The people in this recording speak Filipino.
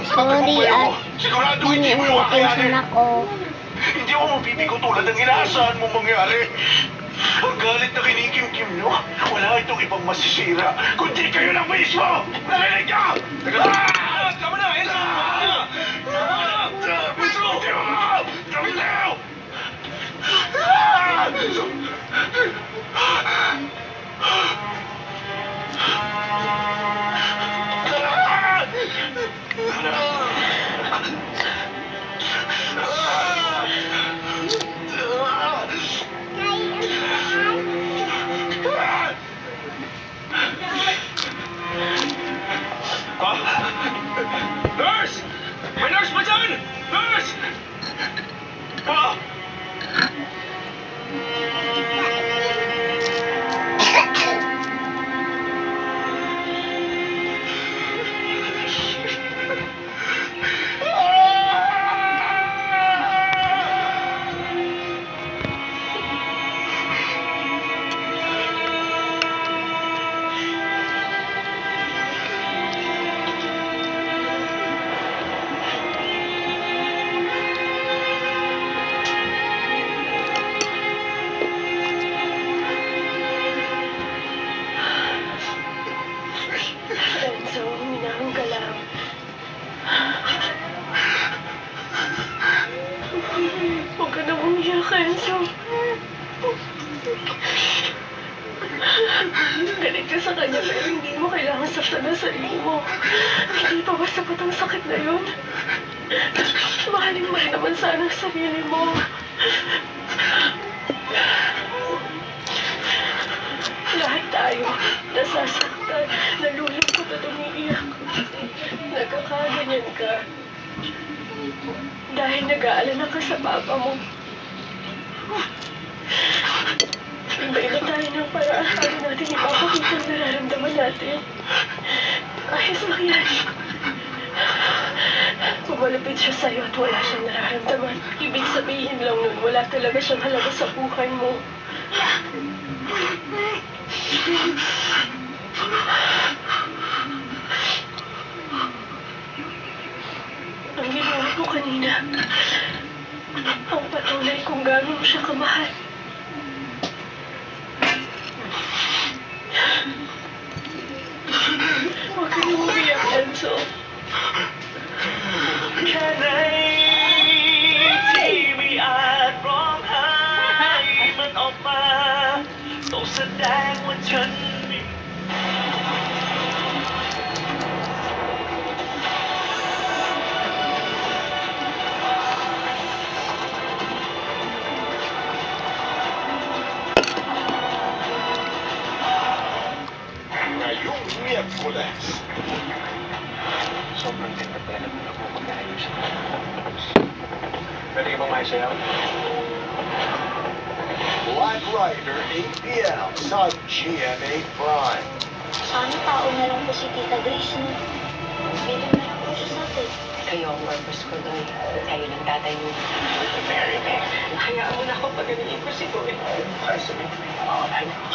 Sorry at hindi umiiwasan ako. Hindi ako mabibigo tulad ng inaasahan mo mangyari. Ang galit na kinikim-kim nyo, wala itong ibang masisira, kundi kayo lang mismo! Narinig niyo! Tama na! Enzo! Enzo! Tama na! Nurse! May nurse ba dyan? Nurse! Ah! Enzo, huminahon ka lang. Huwag ka na umiyak, Enzo. Galit ka sa kanya pero hindi mo kailangan saktan ang sarili mo. Hindi pa ba sapat ang sakit na yun? Mahalin mo rin naman sana ang sarili mo. Lahat tayo nasasaktan, nalulungkot at umiiyak. Nagkakaganyan ka. Dahil nag-aalala ka sa papa mo. Iba-iba tayo ng paraan para natin ipapakita ang nararamdaman natin. Ayos lang yan. Pumalapit siya sa'yo at wala siyang nararamdaman. Ibig sabihin lang nun, wala talaga siyang halaga sa buhay mo. Ang ginawa mo kanina, ang patunay kung gaano mo siya kamahal. Huwag ka nang umiyak, Enzo. Kana'yทีวีอาจร้องไห้มันออกมาต้องแสดงว่าฉันมี Ngayong Miyerkules. Sobrang ganda talaga ng ako pag-ayos. Pwede ka bang maisayaw? Black Rider APL sa GMA Prime. Sana tao na lang po si Tita Grace, no? Bigyan na lang po siya sa atin. Kayo ang purpose ko doon. Kayo ng tatay mo. Very big. Hayaan mo na ako pag ko si Doy. Ay, sabihin mo yung mga